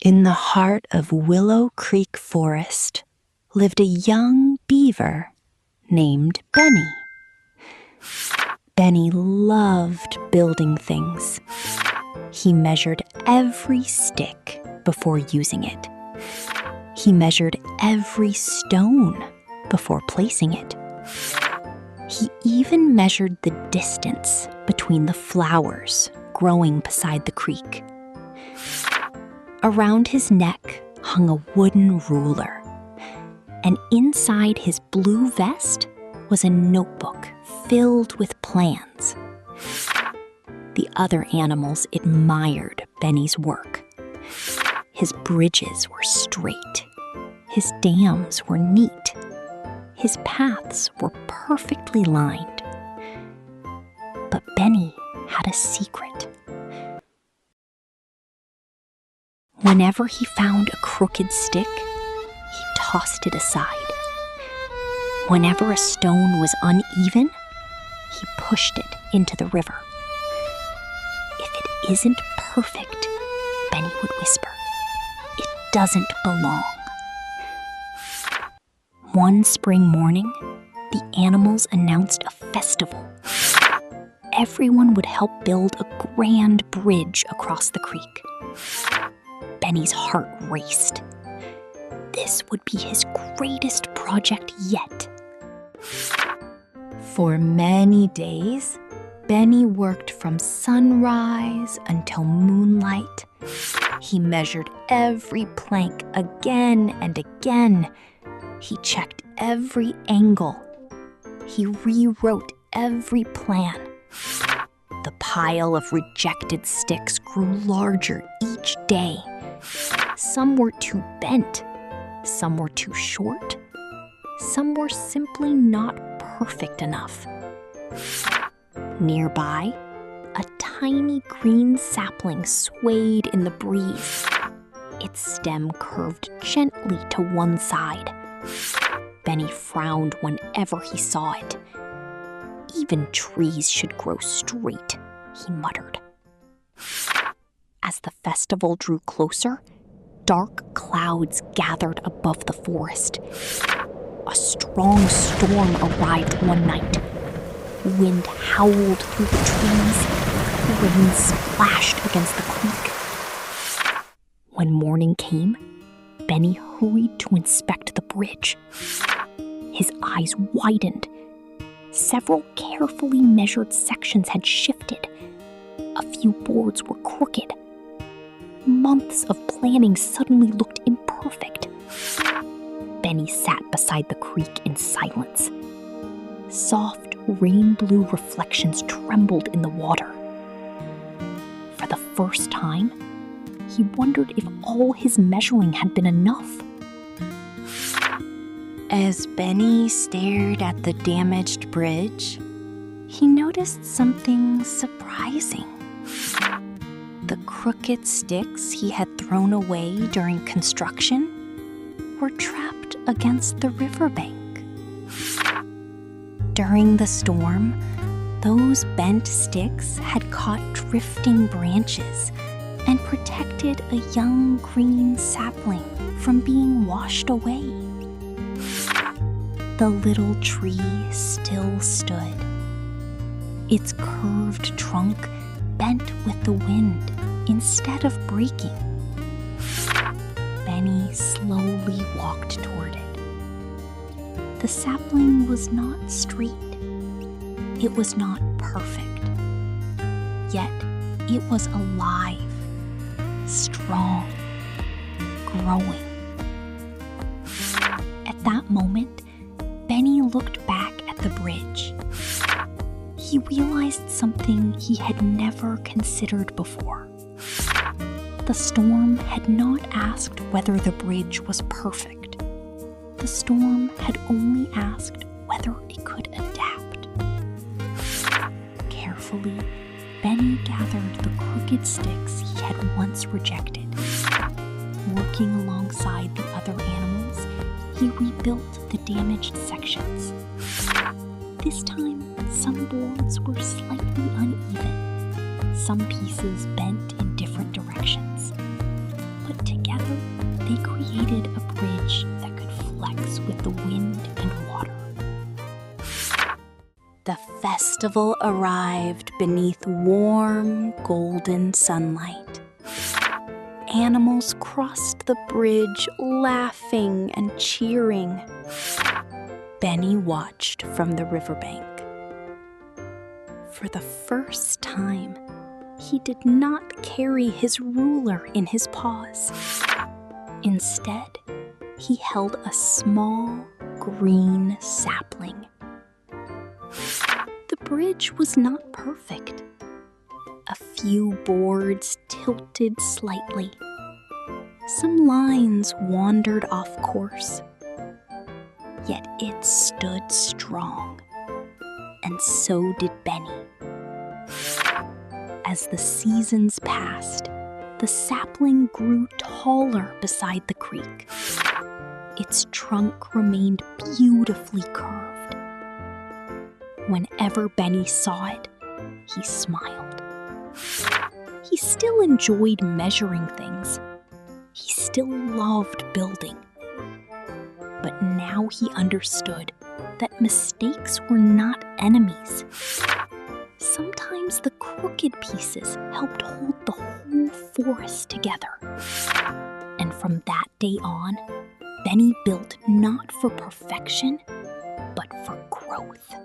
In the heart of Willow Creek Forest lived a young beaver named Benny. Benny loved building things. He measured every stick before using it. He measured every stone before placing it. He even measured the distance between the flowers growing beside the creek. Around his neck hung a wooden ruler, and inside his blue vest was a notebook filled with plans. The other animals admired Benny's work. His bridges were straight. His dams were neat. His paths were perfectly lined. But Benny had a secret. Whenever he found a crooked stick, he tossed it aside. Whenever a stone was uneven, he pushed it into the river. "If it isn't perfect," Benny would whisper, "it doesn't belong." One spring morning, the animals announced a festival. Everyone would help build a grand bridge across the creek. Benny's heart raced. This would be his greatest project yet. For many days, Benny worked from sunrise until moonlight. He measured every plank again and again. He checked every angle. He rewrote every plan. The pile of rejected sticks grew larger each day. Some were too bent, some were too short, some were simply not perfect enough. Nearby, a tiny green sapling swayed in the breeze. Its stem curved gently to one side. Benny frowned whenever he saw it. "Even trees should grow straight," he muttered. As the festival drew closer, dark clouds gathered above the forest. A strong storm arrived one night. Wind howled through the trees. Rain splashed against the creek. When morning came, Benny hurried to inspect the bridge. His eyes widened. Several carefully measured sections had shifted. A few boards were crooked. Months of planning suddenly looked imperfect. Benny sat beside the creek in silence. Soft, rain-blue reflections trembled in the water. For the first time, he wondered if all his measuring had been enough. As Benny stared at the damaged bridge, he noticed something surprising. The crooked sticks he had thrown away during construction were trapped against the riverbank. During the storm, those bent sticks had caught drifting branches and protected a young green sapling from being washed away. The little tree still stood, its curved trunk bent with the wind instead of breaking. Benny slowly walked toward it. The sapling was not straight. It was not perfect. Yet it was alive, strong, growing. At that moment, Benny looked back at the bridge. He realized something he had never considered before. The storm had not asked whether the bridge was perfect. The storm had only asked whether it could adapt. Carefully, Benny gathered the crooked sticks he had once rejected. Working alongside the other animals, he rebuilt the damaged sections. This time, some boards were slightly uneven. Some pieces bent in different directions. but together they created a bridge that could flex with the wind and water. The festival arrived beneath warm, golden sunlight. Animals crossed the bridge, laughing and cheering. Benny watched from the riverbank. For the first time, he did not carry his ruler in his paws. Instead, he held a small, green sapling. The bridge was not perfect. A few boards tilted slightly. Some lines wandered off course. Yet it stood strong, and so did Benny. As the seasons passed, the sapling grew taller beside the creek. Its trunk remained beautifully curved. Whenever Benny saw it, he smiled. He still enjoyed measuring things. He still loved building. But now he understood that mistakes were not enemies. Sometimes the crooked pieces helped hold the whole forest together. And from that day on, Benny built not for perfection, but for growth.